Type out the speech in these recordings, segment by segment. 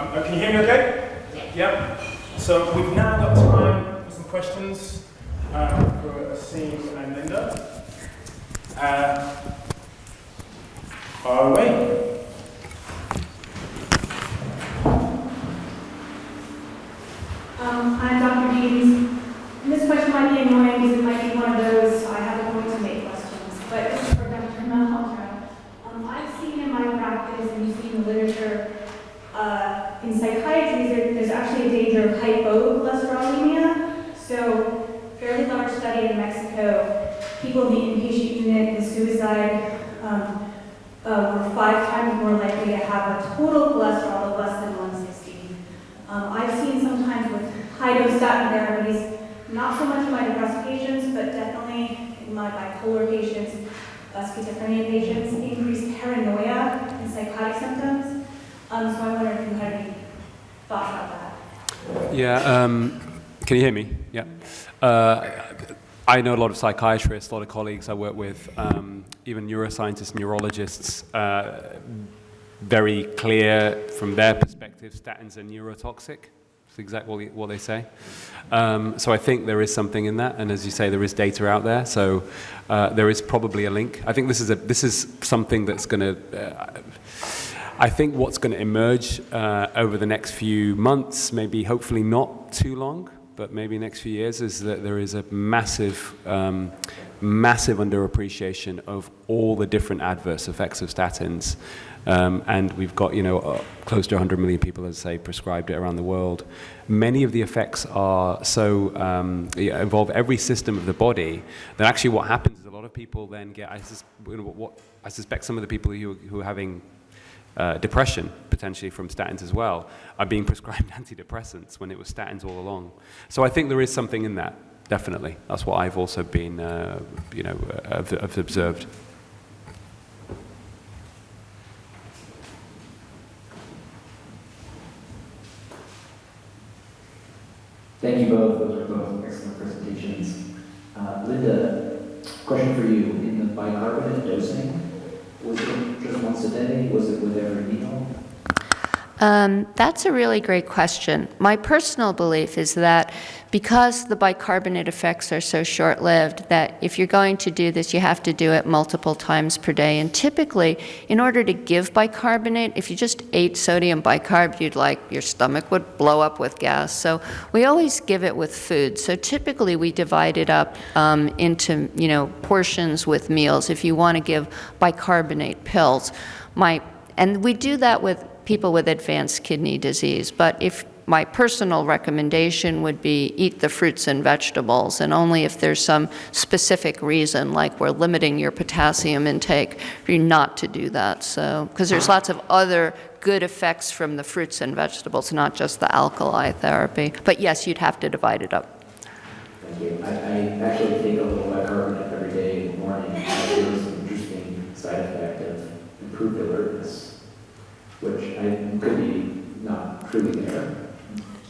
Can you hear me okay? Yeah. So we've now got time for some questions for Aseem and Lynda. Far away. I'm Dr. Deans. This question might be annoying because it might be one of those I have a point to make questions, but this is for Dr. Malhorta. I've seen in my practice, and you've seen the literature, in psychiatry, there's actually a danger of hypocholesterolemia. So, fairly large study in Mexico, people in the inpatient unit with suicide were 5 times more likely to have a total cholesterol of less than 160. I've seen sometimes with high-dose statin therapies, not so much in my depressed patients, but definitely in my bipolar patients, schizophrenia patients, increased paranoia and psychotic symptoms. So I wonder if you had any thoughts about that. Yeah, can you hear me? Yeah. I know a lot of psychiatrists, a lot of colleagues I work with, even neuroscientists, neurologists, very clear from their perspective, statins are neurotoxic. That's exactly what they say. So I think there is something in that, and as you say, there is data out there. So there is probably a link. I think this is something that's going to. I think what's going to emerge over the next few months, maybe hopefully not too long, but maybe next few years, is that there is a massive underappreciation of all the different adverse effects of statins. And we've got, close to 100 million people, as I say, prescribed it around the world. Many of the effects are so involve every system of the body that actually what happens is a lot of people then get. I suspect some of the people who are having depression, potentially from statins as well, are being prescribed antidepressants when it was statins all along. So I think there is something in that, definitely. That's what I've also been, have observed. Thank you both. Those are both excellent presentations. Lynda, question for you. In the bicarbonate dosing, was it just once a day? Was it with every meal? That's a really great question. My personal belief is that because the bicarbonate effects are so short-lived, that if you're going to do this, you have to do it multiple times per day. And typically, in order to give bicarbonate, if you just ate sodium bicarb, your stomach would blow up with gas. So we always give it with food. So typically, we divide it up into portions with meals. If you want to give bicarbonate pills, and we do that with people with advanced kidney disease. But if my personal recommendation would be eat the fruits and vegetables, and only if there's some specific reason, like we're limiting your potassium intake, for you not to do that. So, because there's lots of other good effects from the fruits and vegetables, not just the alkali therapy. But yes, you'd have to divide it up. Thank you. I actually take a little bicarbonate every day in the morning. There was an interesting side effect of improved alertness, which could be not truly there.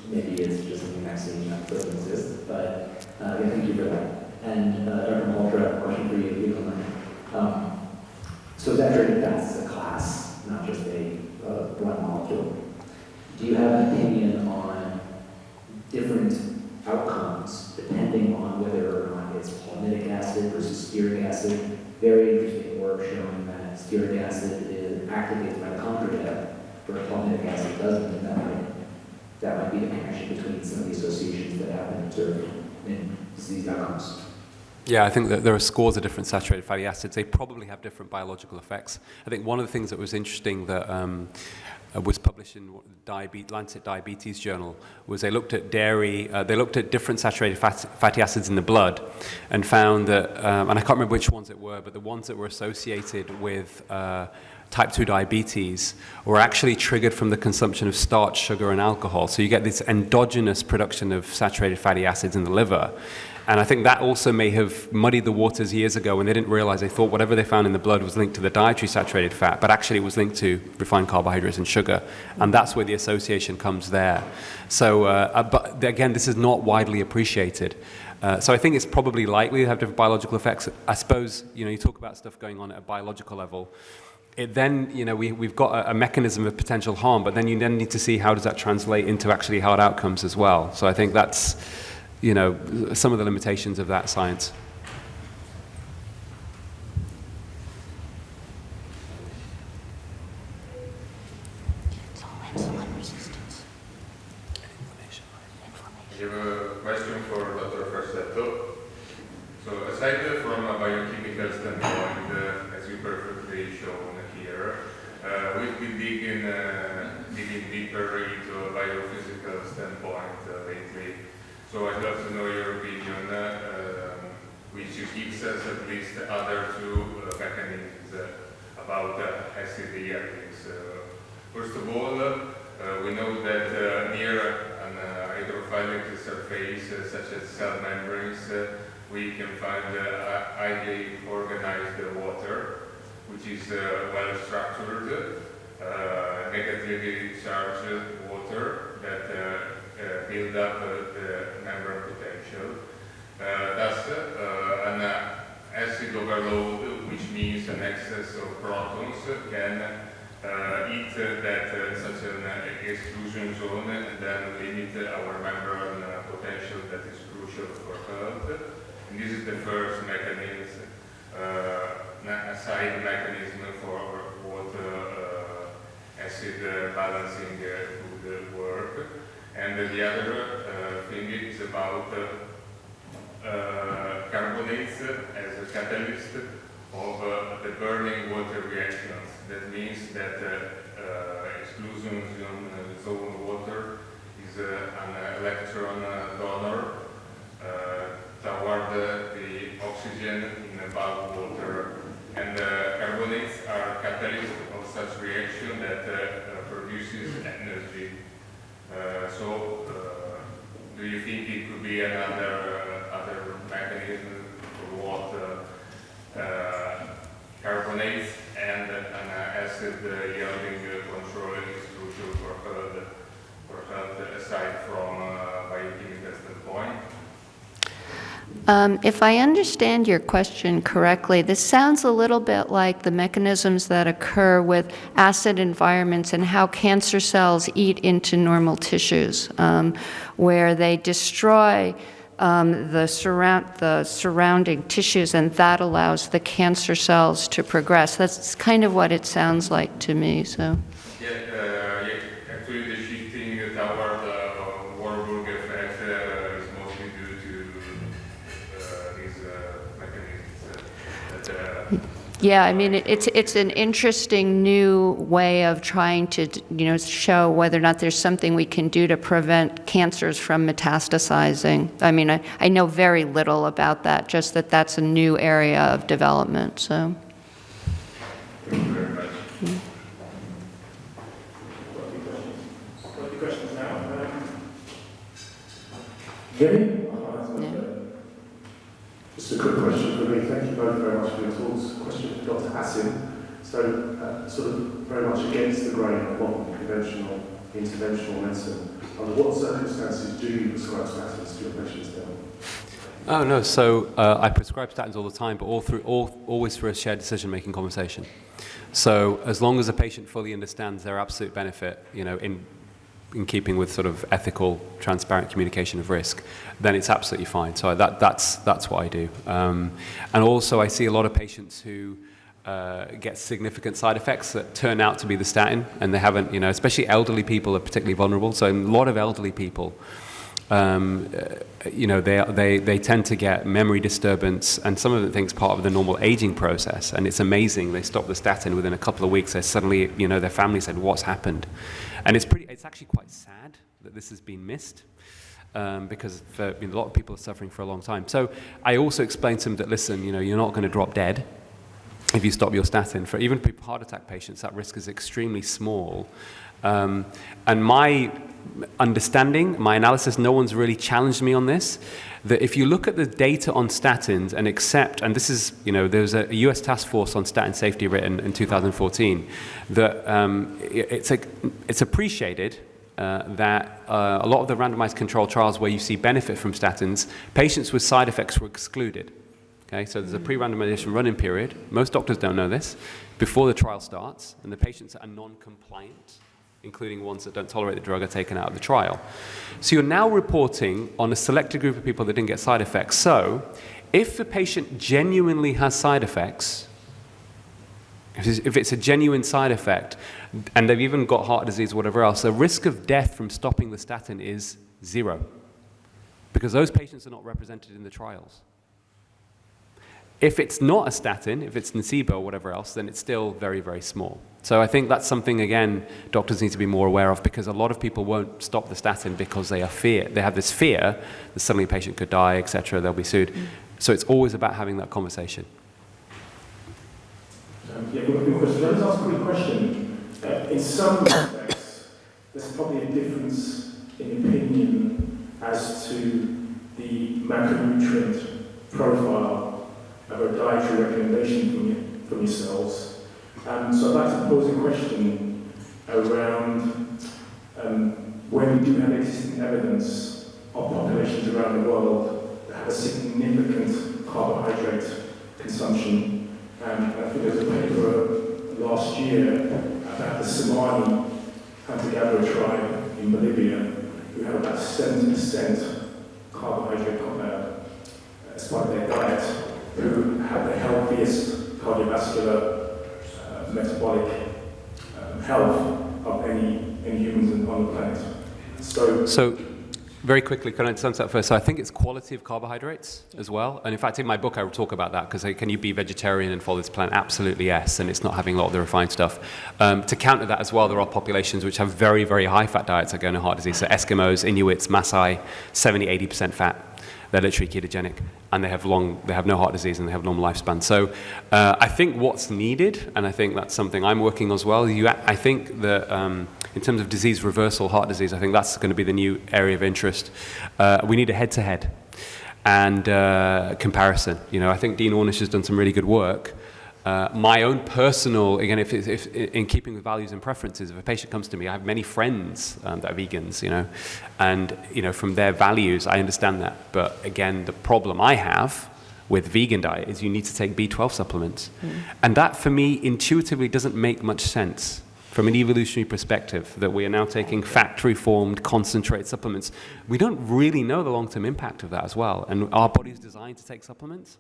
Maybe it's just something I've seen that doesn't exist, but thank you for that. And Dr. Malhorta, question for you. So saturated fats is a class, not just a one molecule. Do you have an opinion on different outcomes depending on whether or not it's palmitic acid versus stearic acid? Very interesting work showing that stearic acid activates mitochondria, where palmitic acid doesn't, and that might be the connection between some of the associations that have been observed in disease outcomes. Yeah, I think that there are scores of different saturated fatty acids. They probably have different biological effects. I think one of the things that was interesting that was published in the Lancet Diabetes Journal was they looked at dairy, they looked at different saturated fatty acids in the blood and found that, and I can't remember which ones it were, but the ones that were associated with type 2 diabetes were actually triggered from the consumption of starch, sugar, and alcohol. So you get this endogenous production of saturated fatty acids in the liver. And I think that also may have muddied the waters years ago when they didn't realize, they thought whatever they found in the blood was linked to the dietary saturated fat, but actually it was linked to refined carbohydrates and sugar. And that's where the association comes there. So, but again, this is not widely appreciated. So I think it's probably likely to have different biological effects. I suppose, you talk about stuff going on at a biological level. it then, we've got a mechanism of potential harm, but then you then need to see how does that translate into actually hard outcomes as well. So I think that's, some of the limitations of that science. I have a question for Dr. Frassetto. So aside from a biochemical standpoint, as you perfectly shown here, we've been digging deeper into a biophysical standpoint lately. So I'd love to know your opinion, which gives us at least other two mechanisms about acid reactants. First of all, we know that near an hydrophilic surface, such as cell membranes, we can find highly organized water, which is well structured, negatively charged water that build up the membrane potential. Thus, an acid overload, which means an excess of protons, can eat such an exclusion zone and then limit our membrane potential that is crucial for health. And this is the first mechanism, a side mechanism for what acid balancing would work. And the other thing is about carbonates as a catalyst of the burning water reactions. That means that exclusion zone water is an electron donor toward the oxygen in the bulk water. And carbonates are catalysts of such reaction that produces energy. Do you think it could be another mechanism for what carbonates and an acid yielding control is crucial for health aside from biochemical standpoint? If I understand your question correctly, this sounds a little bit like the mechanisms that occur with acid environments and how cancer cells eat into normal tissues, where they destroy the surrounding tissues, and that allows the cancer cells to progress. That's kind of what it sounds like to me. So. Actually, the shifting toward the Warburg effect is mostly due to these mechanisms. Yeah, I mean, it's an interesting new way of trying to, show whether or not there's something we can do to prevent cancers from metastasizing. I mean, I know very little about that, just that that's a new area of development, so. Thank you very much. Any questions now? Vinny? Just a quick question for me. Thank you both very much for your talks. Question for Dr. Aseem. So, sort of very much against the grain of modern conventional interventional medicine. Under what circumstances do you prescribe statins to your patients now? Oh no, so I prescribe statins all the time, but always through a shared decision-making conversation. So as long as a patient fully understands their absolute benefit, in keeping with sort of ethical, transparent communication of risk, then it's absolutely fine. So that's what I do. And also I see a lot of patients who get significant side effects that turn out to be the statin, and they haven't, especially elderly people are particularly vulnerable. So a lot of elderly people, they tend to get memory disturbance, and some of the things part of the normal aging process. And it's amazing. They stop the statin within a couple of weeks. They suddenly, their family said, "What's happened?" And it's actually quite sad that this has been missed, because a lot of people are suffering for a long time. So I also explain to them that, listen, you're not going to drop dead if you stop your statin. For even heart attack patients, that risk is extremely small. And my understanding, my analysis, no one's really challenged me on this, that if you look at the data on statins and accept, and this is, there was a US task force on statin safety written in 2014, that it's appreciated that a lot of the randomized controlled trials where you see benefit from statins, patients with side effects were excluded. Okay, so there's a pre-randomization run-in period. Most doctors don't know this. Before the trial starts, and the patients that are non-compliant, including ones that don't tolerate the drug, are taken out of the trial. So you're now reporting on a selected group of people that didn't get side effects. So if the patient genuinely has side effects, if it's a genuine side effect, and they've even got heart disease or whatever else, the risk of death from stopping the statin is 0, because those patients are not represented in the trials. If it's not a statin, if it's nocebo or whatever else, then it's still very, very small. So I think that's something, again, doctors need to be more aware of, because a lot of people won't stop the statin because they have this fear that suddenly a patient could die, etc., they'll be sued. So it's always about having that conversation. Yeah, good question. Let us ask a quick question. In some respects, there's probably a difference in opinion as to the macronutrient profile of a dietary recommendation from yourselves. So I'd like to pose a question around when we do have existing evidence of populations around the world that have a significant carbohydrate consumption. I think there was a paper last year about the Somali hunter-gatherer tribe in Bolivia who had about 70% carbohydrate as part of their diet, who have the healthiest cardiovascular, metabolic health of any humans on the planet. So very quickly, can I answer that first? So I think it's quality of carbohydrates as well. And in fact, in my book, I will talk about that, because can you be vegetarian and follow this plan? Absolutely yes, and it's not having a lot of the refined stuff. To counter that as well, there are populations which have very, very high fat diets that go into heart disease. So Eskimos, Inuits, Maasai, 70-80% fat. They're literally ketogenic, and they have no heart disease, and they have normal lifespan. So I think what's needed, and I think that's something I'm working on as well, I think that in terms of disease reversal, heart disease, I think that's going to be the new area of interest. We need a head-to-head and comparison. I think Dean Ornish has done some really good work. My own personal, again, if in keeping with values and preferences, if a patient comes to me, I have many friends that are vegans, and from their values, I understand that. But again, the problem I have with vegan diet is you need to take B12 supplements, and that for me intuitively doesn't make much sense from an evolutionary perspective, that we are now taking factory-formed concentrate supplements. We don't really know the long-term impact of that as well, and our body's designed to take supplements.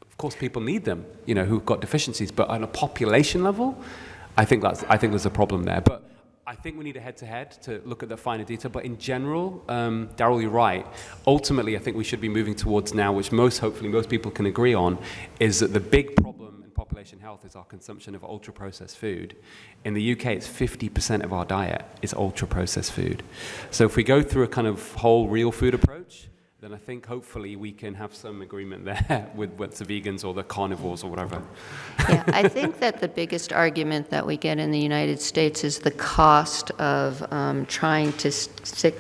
Of course, people need them, who've got deficiencies, but on a population level, I think there's a problem there. But I think we need a head-to-head to look at the finer detail. But in general, Darryl, you're right. Ultimately, I think we should be moving towards now, which hopefully most people can agree on, is that the big problem in population health is our consumption of ultra-processed food. In the UK, it's 50% of our diet is ultra-processed food. So if we go through a kind of whole real food approach, then I think hopefully we can have some agreement there with the vegans or the carnivores or whatever. Yeah, I think that the biggest argument that we get in the United States is the cost of trying to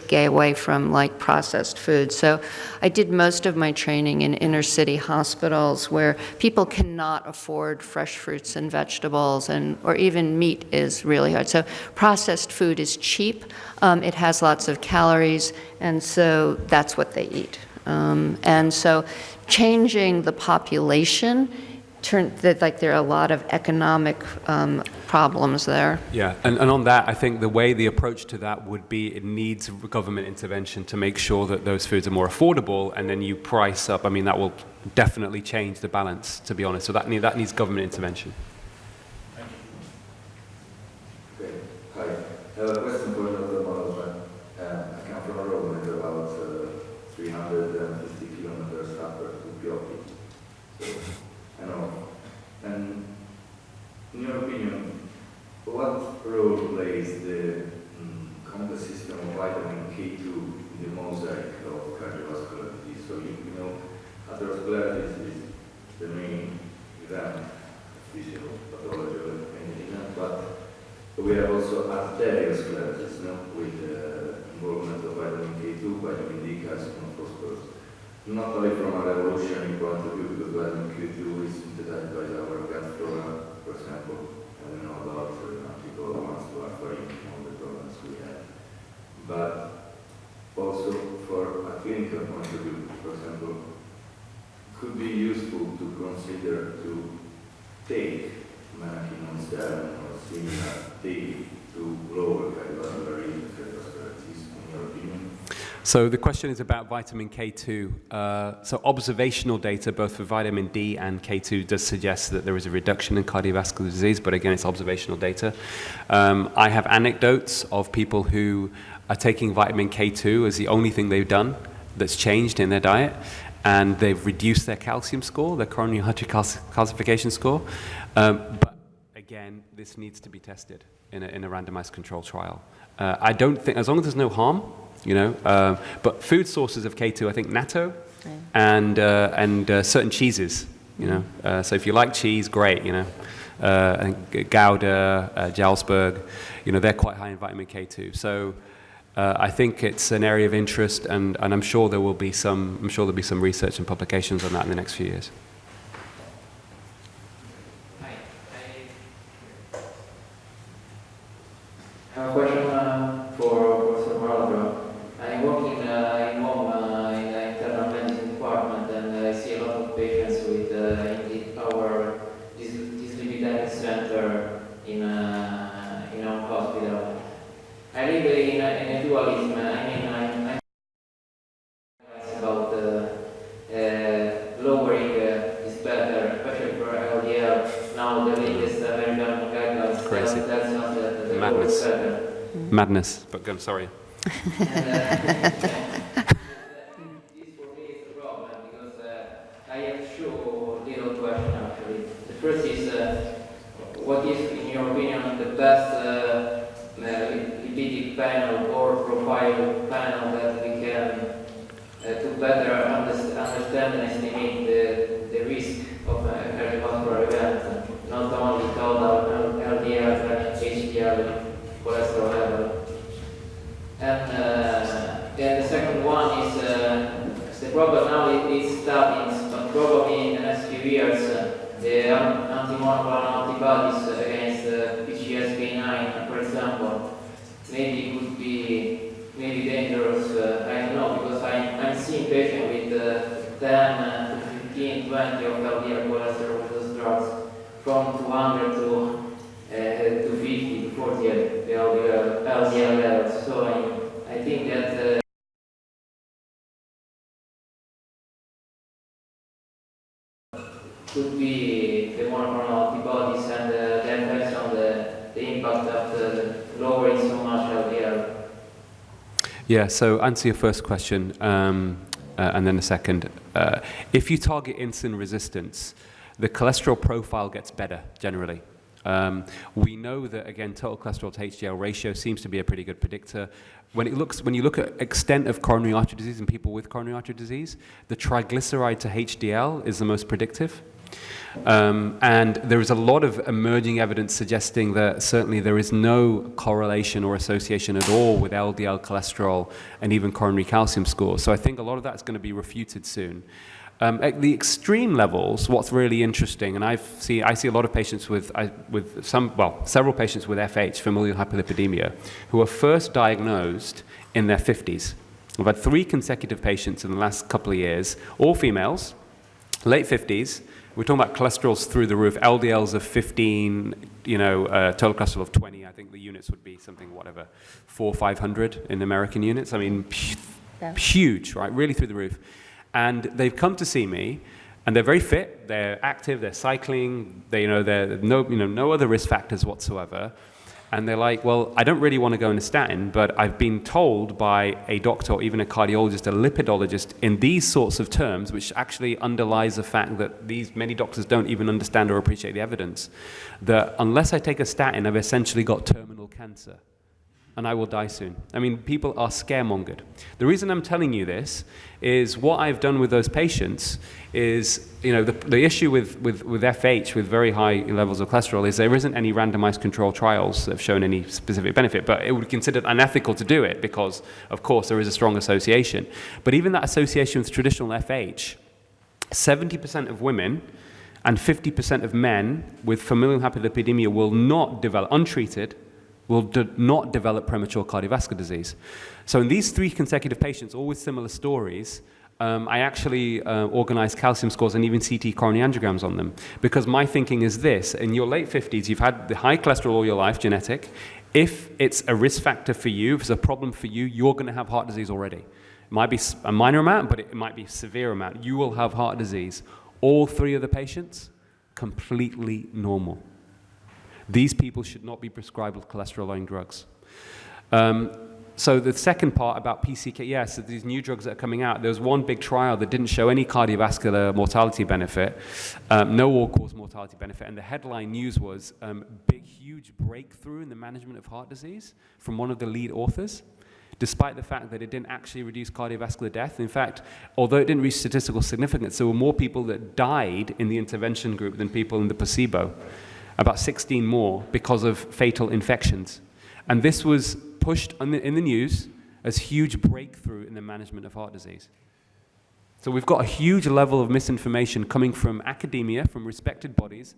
get away from processed food. So I did most of my training in inner city hospitals where people cannot afford fresh fruits and vegetables, or even meat is really hard. So processed food is cheap. It has lots of calories, and so that's what they eat. And so changing the population, there are a lot of economic problems there. Yeah, and on that, I think the approach to that would be it needs government intervention to make sure that those foods are more affordable, and then you price up. I mean, that will definitely change the balance, to be honest. So that needs government intervention. Okay. Hi. I have a question for Dr. Malhorta. I come from Rome, and about 350 kilometers upper to Piopi. So, I know. And in your opinion, what role plays the complex system of vitamin K2 in the mosaic of cardiovascular disease? So, atherosclerosis is the main event, physiopathology, but we have also arteriosclerosis, with the involvement of vitamin K2, vitamin D, calcium, and phosphorus. Not only from an evolutionary point of view, because vitamin K2 is synthesized by our gut flora, for example. I don't know about anticoagulants, warfarin, all the problems we have. But also for a clinical point of view, for example, could be useful to consider to take mannakinosterin or similar daily to lower cardiovascular risk and cardiovascular disease, in your opinion? So the question is about vitamin K2. So observational data, both for vitamin D and K2, does suggest that there is a reduction in cardiovascular disease, but again, it's observational data. I have anecdotes of people who are taking vitamin K2 as the only thing they've done that's changed in their diet, and they've reduced their calcium score, their coronary artery calcification score. But again, this needs to be tested in a randomized control trial. I don't think, as long as there's no harm, but food sources of K2, I think natto and certain cheeses, so if you like cheese, great, I think Gouda, Jarlsberg, they're quite high in vitamin K2. So I think it's an area of interest, and I'm sure there'll be some research and publications on that in the next few years. I have a question for Professor Malhorta. I'm working in home in the internal medicine department, and I see a lot of patients with our dyslipidemic center in our hospital. I live in a dualism. I'm about lowering is better, especially for LDL. Now the latest American guidelines Crazy. tells us that the lower Madness. is better. Madness, but I'm sorry. This for me is a problem because I have two little questions actually. The first is what is, in your opinion, the best lipidic panel or profile panel that we can to better understand and estimate the risk of a cardiovascular event, not only total LDL, HDL, cholesterol level. And then the second one is the problem now is statins, but probably in the next few years the anti-monoclonal antibodies against PCSK9, for example, maybe could be dangerous. I don't know, because I'm seeing patients with 10 to 15, 20 of LDL cholesterol with those drugs, from 200 to 50 to 40 LDL levels. So I think that could be the monoclonal antibodies and the effects on the impact of lowering so much LDL. Yeah, so answer your first question, and then the second. If you target insulin resistance, the cholesterol profile gets better generally. We know that, again, total cholesterol to HDL ratio seems to be a pretty good predictor. When you look at extent of coronary artery disease in people with coronary artery disease, the triglyceride to HDL is the most predictive. And there is a lot of emerging evidence suggesting that certainly there is no correlation or association at all with LDL cholesterol and even coronary calcium scores. So I think a lot of that's going to be refuted soon. At the extreme levels, what's really interesting, and I see a lot of patients several patients with FH, familial hyperlipidemia, who are first diagnosed in their 50s. I've had 3 consecutive patients in the last couple of years, all females, late 50s. We're talking about cholesterols through the roof, LDLs of 15, total cholesterol of 20. I think the units would be something, 400 or 500 in American units. I mean, huge, right? Really through the roof. And they've come to see me, and they're very fit, they're active, they're cycling, they're no other risk factors whatsoever. And they're like, well, I don't really want to go on a statin, but I've been told by a doctor or even a cardiologist, a lipidologist, in these sorts of terms, which actually underlies the fact that many doctors don't even understand or appreciate the evidence, that unless I take a statin, I've essentially got terminal cancer, and I will die soon. I mean, people are scaremongered. The reason I'm telling you this is what I've done with those patients is, the issue with FH, with very high levels of cholesterol, is there isn't any randomized control trials that have shown any specific benefit, but it would be considered unethical to do it because, of course, there is a strong association. But even that association with traditional FH, 70% of women and 50% of men with familial hyperlipidemia will not develop, untreated, will not develop premature cardiovascular disease. So in these 3 consecutive patients, all with similar stories, I actually organized calcium scores and even CT coronary angiograms on them, because my thinking is this: in your late 50s, you've had the high cholesterol all your life, genetic. If it's a risk factor for you, if it's a problem for you, you're going to have heart disease already. It might be a minor amount, but it might be a severe amount. You will have heart disease. All 3 of the patients, completely normal. These people should not be prescribed with cholesterol-lowering drugs. So the second part about PCK, yes, these new drugs that are coming out, there was one big trial that didn't show any cardiovascular mortality benefit, no all-cause mortality benefit, and the headline news was huge breakthrough in the management of heart disease from one of the lead authors, despite the fact that it didn't actually reduce cardiovascular death. In fact, although it didn't reach statistical significance, there were more people that died in the intervention group than people in the placebo, about 16 more because of fatal infections. And this was pushed in the news as huge breakthrough in the management of heart disease. So we've got a huge level of misinformation coming from academia, from respected bodies.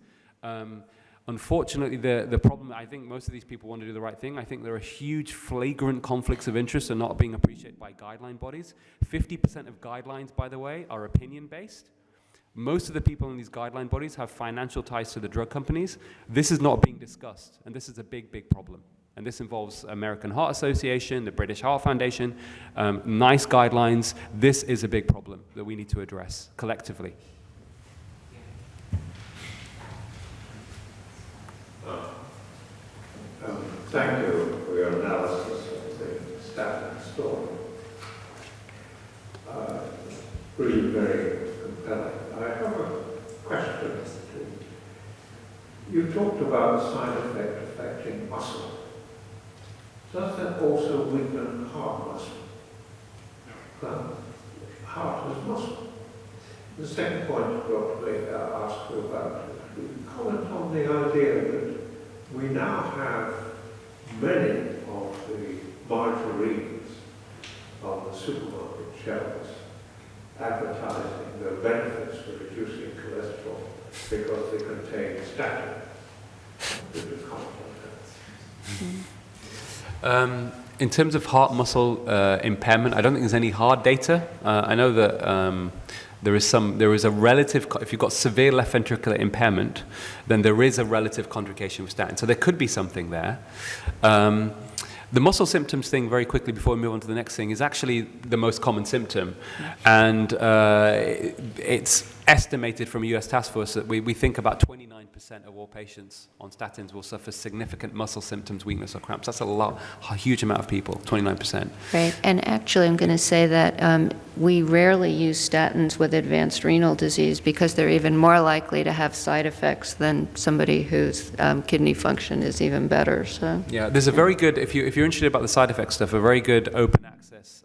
Unfortunately, the problem, I think most of these people want to do the right thing. I think there are huge flagrant conflicts of interest and not being appreciated by guideline bodies. 50% of guidelines, by the way, are opinion-based. Most of the people in these guideline bodies have financial ties to the drug companies. This is not being discussed, and this is a big, big problem. And this involves American Heart Association, the British Heart Foundation, NICE guidelines. This is a big problem that we need to address collectively. Thank you for your analysis of the statin story. Really very compelling. I have a question. You talked about the side effect affecting muscle. Does that also weaken heart muscle? Heart is muscle. The second point I've got to ask you about, comment on the idea that we now have many of the margarines on the supermarket shelves advertising the benefits of reducing cholesterol because they contain statin. Could you comment on that? In terms of heart muscle impairment, I don't think there's any hard data. I know that there is a relative, if you've got severe left ventricular impairment, then there is a relative contraindication with statin. So there could be something there. The muscle symptoms thing, very quickly before we move on to the next thing, is actually the most common symptom. And it's estimated from a US task force that we think about 29% of all patients on statins will suffer significant muscle symptoms, weakness or cramps. That's a huge amount of people, 29%. Right, and actually I'm going to say that we rarely use statins with advanced renal disease because they're even more likely to have side effects than somebody whose kidney function is even better. So yeah, there's a very good, if you're interested about the side effect stuff, a very good open access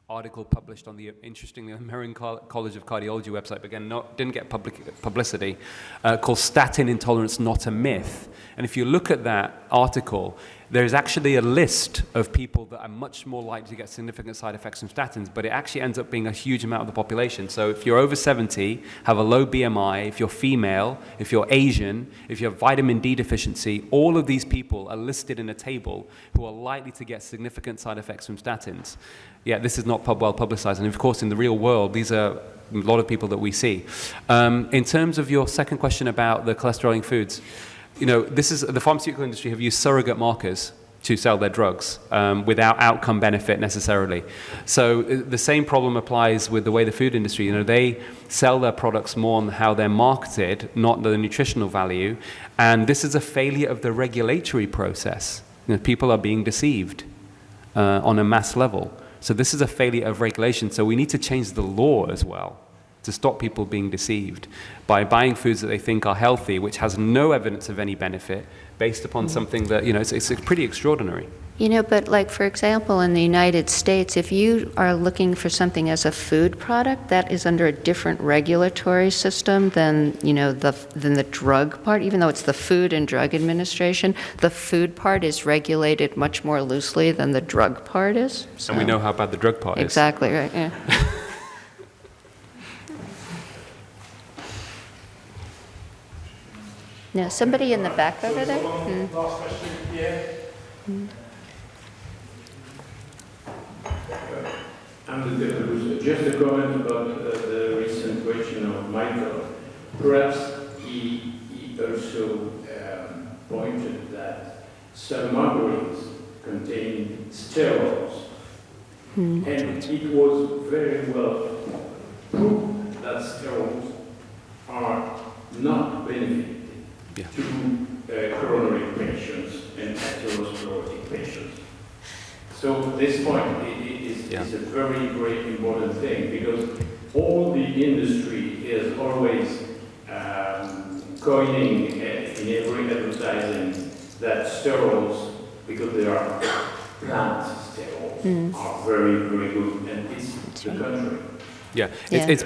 article published on the, interestingly, American College of Cardiology website, but again, didn't get publicity, called Statin Intolerance Not a Myth. And if you look at that article, there's actually a list of people that are much more likely to get significant side effects from statins, but it actually ends up being a huge amount of the population. So if you're over 70, have a low BMI, if you're female, if you're Asian, if you have vitamin D deficiency, all of these people are listed in a table who are likely to get significant side effects from statins. Yeah, this is not well publicized, and of course in the real world, these are a lot of people that we see. In terms of your second question about the cholesterol-lowering foods, you know, this is, the pharmaceutical industry have used surrogate markers to sell their drugs without outcome benefit necessarily. So the same problem applies with the way the food industry, you know, they sell their products more on how they're marketed, not the nutritional value. And this is a failure of the regulatory process. You know, people are being deceived on a mass level. So this is a failure of regulation. So we need to change the law as well to stop people being deceived by buying foods that they think are healthy, which has no evidence of any benefit, based upon something that, you know, it's pretty extraordinary. You know, but like, for example, in the United States, if you are looking for something as a food product, that is under a different regulatory system than, you know, than the drug part. Even though it's the Food and Drug Administration, the food part is regulated much more loosely than the drug part is. So. And we know how bad the drug part is. Exactly, right, yeah. Now, somebody in the back over there? Last question, yeah. I'm the Developer. Just a comment about the recent question of Michael. Perhaps he also pointed that some margarines contain sterols. And it was very well proved that sterols are not beneficial to coronary patients and atherosclerotic patients. So this point is a very, very important thing, because all the industry is always coining in every advertising that sterols, because they are plant sterols, are very, very good, and it's the contrary. Yeah, it's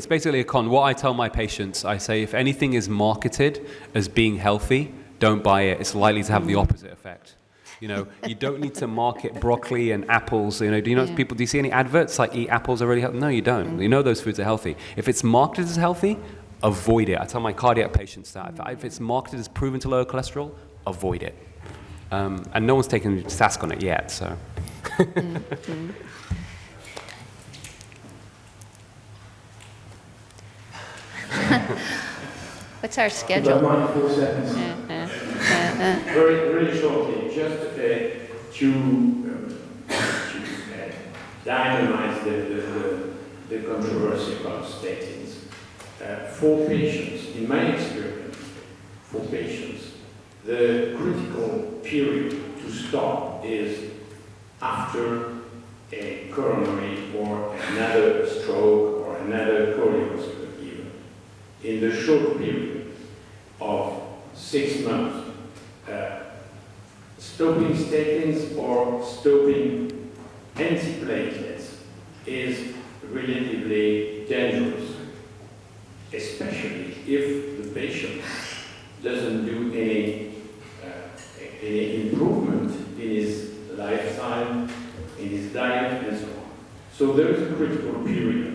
basically a con. What I tell my patients, I say, if anything is marketed as being healthy, don't buy it. It's likely to have the opposite effect. You know, you don't need to market broccoli and apples. You know, do you see any adverts like eat apples are really healthy? No, you don't. You know those foods are healthy. If it's marketed as healthy, avoid it. I tell my cardiac patients that. If it's marketed as proven to lower cholesterol, avoid it. And no one's taken task on it yet, so. What's our schedule? About 4 seconds. Very, really shortly, just to dynamize the controversy about statins. For patients, in my experience, for patients, the critical period to stop is after a coronary or another stroke or another cardiovascular event. In the short period of 6 months, stopping statins or stopping antiplatelets is relatively dangerous, especially if the patient doesn't do any improvement in his lifestyle, in his diet, and so on. So there is a critical period,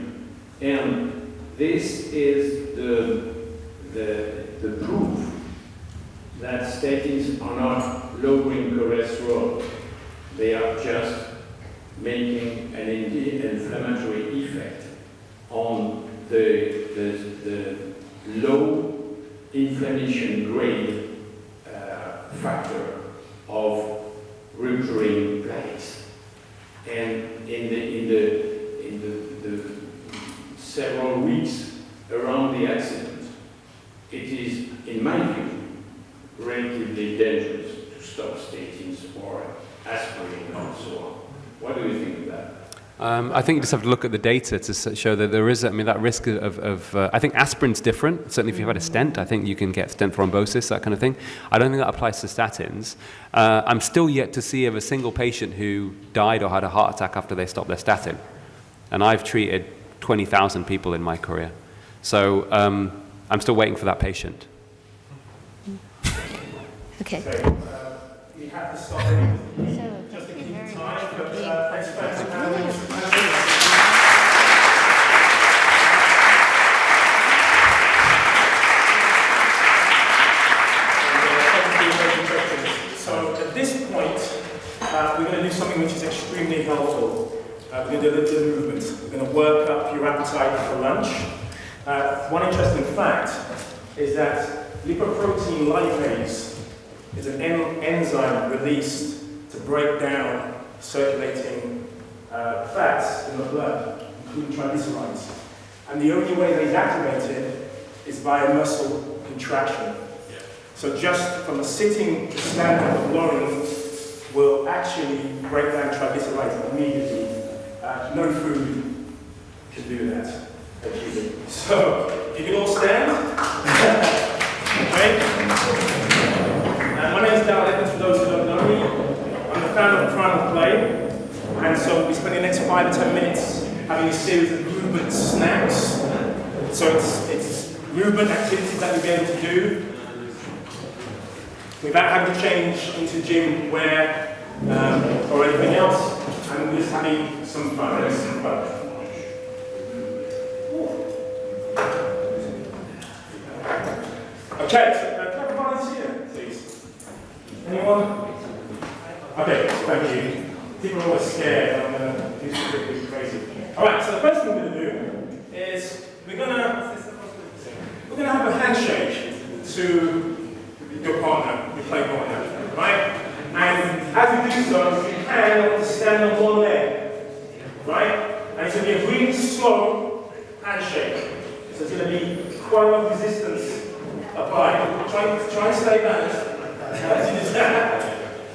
and this is the proof that statins are not lowering cholesterol. They are just making an inflammatory effect on the low inflammation grade factor of rupturing plaques. And in the several weeks around the accident, it is, in my view, relatively dangerous to stop statins or aspirin and so on. What do you think of that? I think you just have to look at the data to show that there is, that risk of I think aspirin's different. Certainly if you've had a stent, I think you can get stent thrombosis, that kind of thing. I don't think that applies to statins. I'm still yet to see of a single patient who died or had a heart attack after they stopped their statin. And I've treated 20,000 people in my career. So I'm still waiting for that patient. Okay. We have to stop it. Just to keep time, but thanks for having So at this point, we're going to do something which is extremely helpful. We're going to do a little movement. We're going to work up your appetite for lunch. One interesting fact is that lipoprotein lipase is an enzyme released to break down circulating fats in the blood, including triglycerides. And the only way they activate it is by a muscle contraction. So just from a sitting to standing of lowering will actually break down triglycerides immediately. No food can do that. So if you can all stand. Okay. My name is Darryl Edwards, for those who don't know me. I'm the founder of Primal Play, and so we'll be spending the next 5 to 10 minutes having a series of movement snacks. So it's movement activities that you'll be able to do without having to change into gym wear or anything else, and we're just having some fun. Okay, so everybody's here, please. Anyone? Okay, thank you. People are always scared. I'm going to do something really crazy. All right. So the first thing we're going to do is we're going to have a handshake to your partner, your play partner, right? And as we do so, you can stand on one leg, right? And it's going to be a really slow handshake. So there's going to be quite a lot of resistance applied. Try and stay balanced.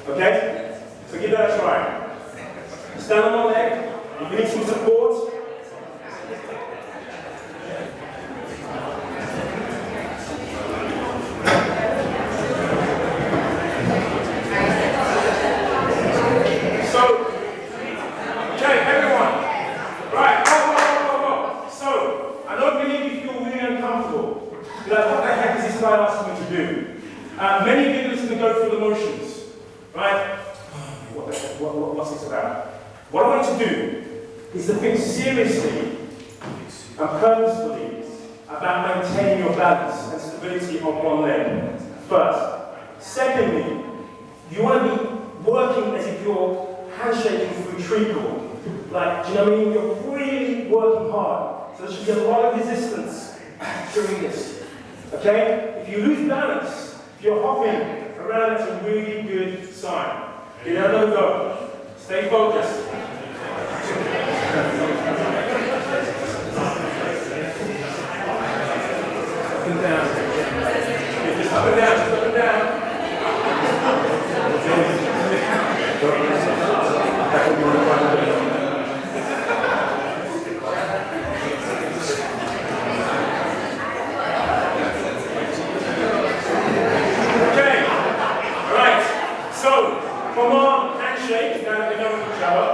Okay? So give that a try. Stand on one leg. If you need some support. Many of you are going to go through the motions, right? What's this about? What I want you to do is to think seriously and purposefully about maintaining your balance and stability on one leg, first. Secondly, you want to be working as if you're handshaking through treacle. Like, do you know what I mean? You're really working hard. So there should be a lot of resistance during this. Okay? If you lose balance, if you're hopping around, it's a really good sign. Give it another go. Stay focused. Up and down. Just up and down, just up and down. Come on, handshake, now that we know each other.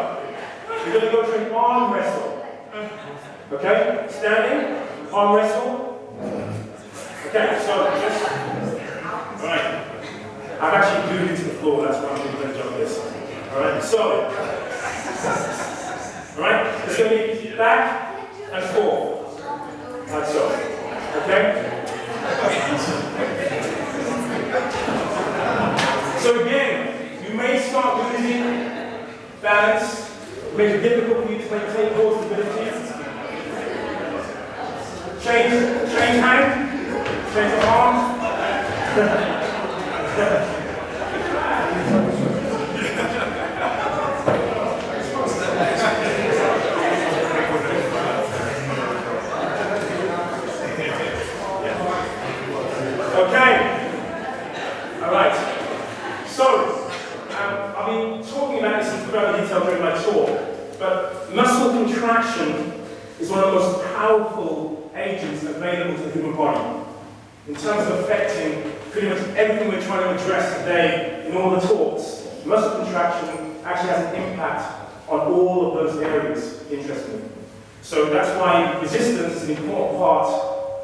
We're going to go to an arm wrestle. Okay? Standing, arm wrestle. Okay, so just. Alright. I've actually glued it to the floor, that's why I'm doing a better job of this. Alright, so. Alright, it's going to be back and forth. Like so. Okay? So again, you may start losing balance, make it difficult for you to maintain core stability. Change hand, change arm. Okay. All right. So. I'll be talking about this in further detail during my talk, but muscle contraction is one of the most powerful agents available to the human body in terms of affecting pretty much everything we're trying to address today in all the talks. Muscle contraction actually has an impact on all of those areas, interestingly. So that's why resistance is an important part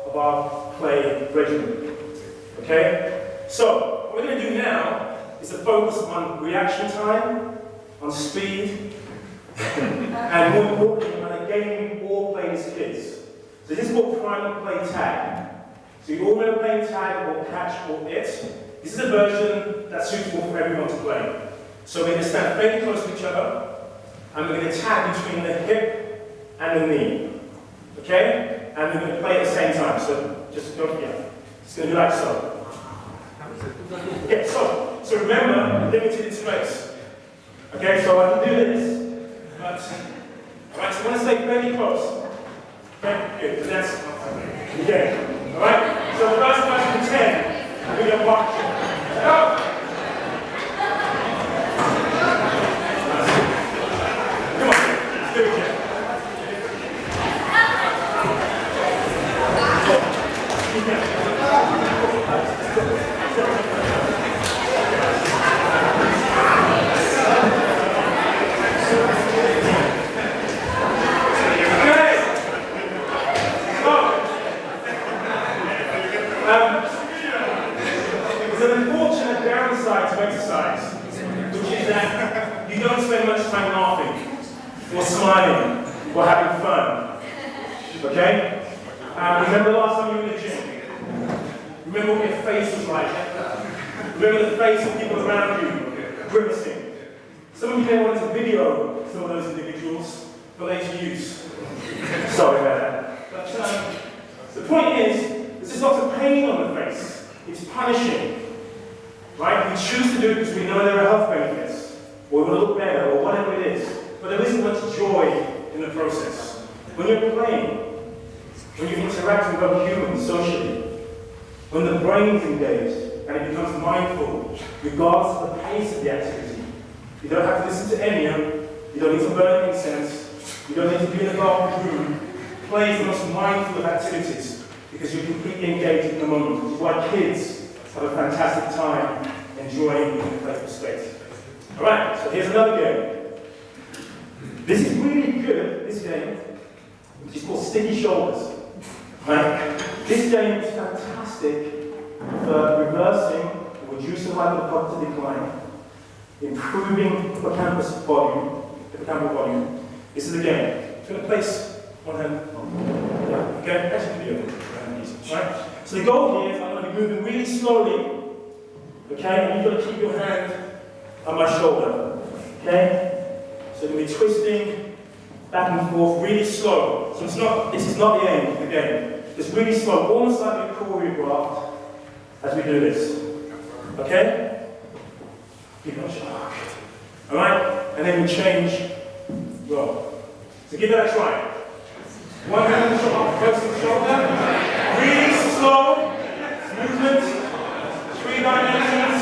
of our play regimen. Okay? So, what we're going to do now is to focus on reaction time, on speed, and more importantly, on a game all play as kids. So this is called primal play tag. So you all remember playing tag or catch or it. This is a version that's suitable for everyone to play. So we're going to stand fairly close to each other, and we're going to tag between the hip and the knee. Okay? And we're going to play at the same time. So just don't forget. It's going to be like so. Yeah, so remember, limited in space. Okay, so I can do this, but, alright, so I want to stay fairly close. Okay, good, so that's, again, alright? So the first time to 10, we're going to watch. Go! Come on, let's do it again. There's an unfortunate downside to exercise, which is that you don't spend much time laughing, or smiling, or having fun. Okay? Remember the last time you were in the gym? Remember what your face was like? Remember the face of people around you grimacing? Some of you may want to video some of those individuals for later use. Sorry about that. But the point is, there's just lots of pain on the face. It's punishing. Right? We choose to do it because we know there are health benefits, or we want to look better, or whatever it is. But there isn't much joy in the process. When you're playing, when you're interacting with other humans socially, when the brain's engaged and it becomes mindful, regardless of the pace of the activity, you don't have to listen to Enya, you don't need to burn incense, you don't need to be in a dark room. Play is the most mindful of activities because you're completely engaged in the moment, which is why kids have a fantastic time enjoying being in a playful state. Alright, so here's another game. This is really good, this game, which is called Sticky Shoulders. Right? This game is fantastic for reversing or reducing cognitive decline, improving hippocampal volume. This is the game. I'm going to place one hand on. Yeah, okay? That's a video. Right? So the goal here is I'm going to be moving really slowly, okay? And you've got to keep your hand on my shoulder, okay? So you're going to be twisting back and forth really slow. So this is not the aim of the game. Just really slow, almost like a choreographed as we do this. Okay? Keep on sharp. Alright? And then we change. Well. So give that a try. One hand on the shoulder, close to the shoulder. Really slow movement. 3 dimensions.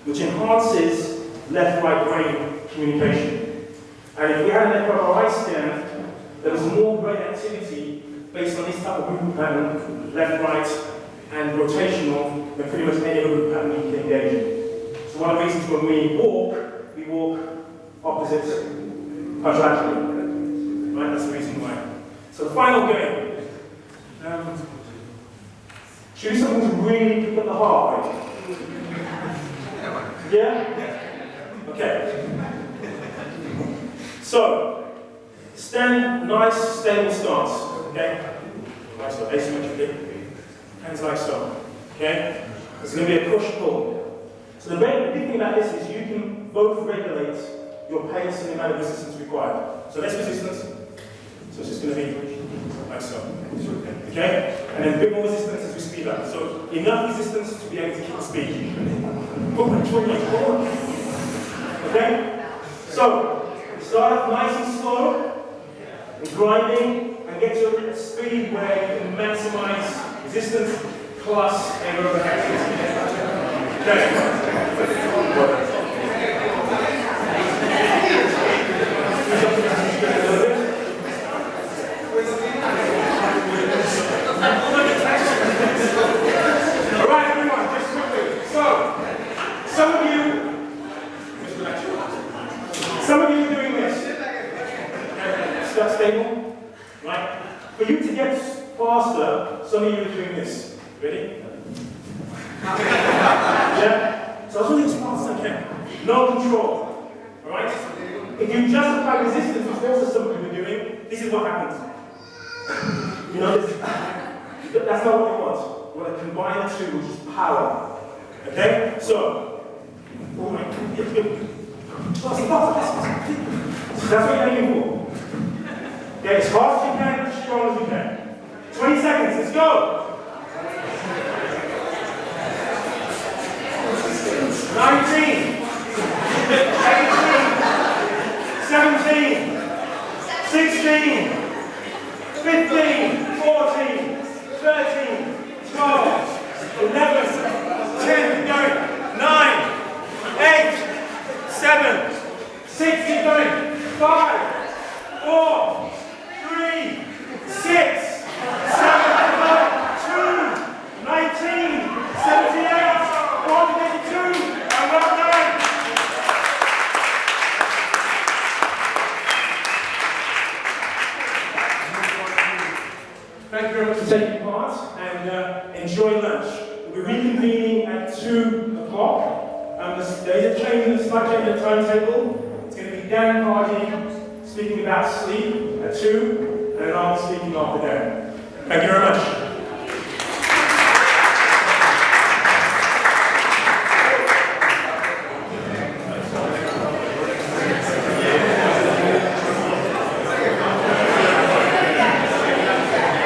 Which enhances left-right brain communication. And if we had an fMRI scan, there was more brain activity based on this type of movement pattern, left-right and rotational, than pretty much any other movement pattern you can engage in. So one of the reasons when we walk opposite contralaterally. Right, that's the reason why. So the final game. Should we do something to really pick up the heart rate? Yeah? Okay. So, stand, nice, stable stance. Okay? Nice, asymmetrically. Hands like so. Okay? It's going to be a push-pull. So the big thing about this is you can both regulate your pace and the amount of resistance required. So less resistance. So it's just going to be like so. Okay? And then a bit more resistance as we speed up. So enough resistance to be able to keep speed. Okay? So, start off nice and slow, and grinding, and get to a speed where you can maximize resistance plus aerobic activity. Okay? Alright, everyone, just quickly. So, some of you are doing this. Start stable. Right? For you to get faster, some of you are doing this. Ready? Yeah? So I was really as fast as I can. No control. Alright? If you just apply resistance, which also some of you are doing, this is what happens. You know, that's not what we want. We want to combine the two, which is power. Okay? So, that's what you're aiming for. Okay, as fast as you can, as strong as you can. 20 seconds, let's go! 19, 18, 17, 16, 15, 14, 13, 12, 11, 10, go, 9, 8, 7, 6, keep going, 5, 4, 3, 6, for taking part and enjoy lunch. We'll be reconvening at 2 o'clock. There is a change, a slight change in the timetable. It's going to be Dan Pardi speaking about sleep at 2, and I'll be speaking after Dan. Thank you very much.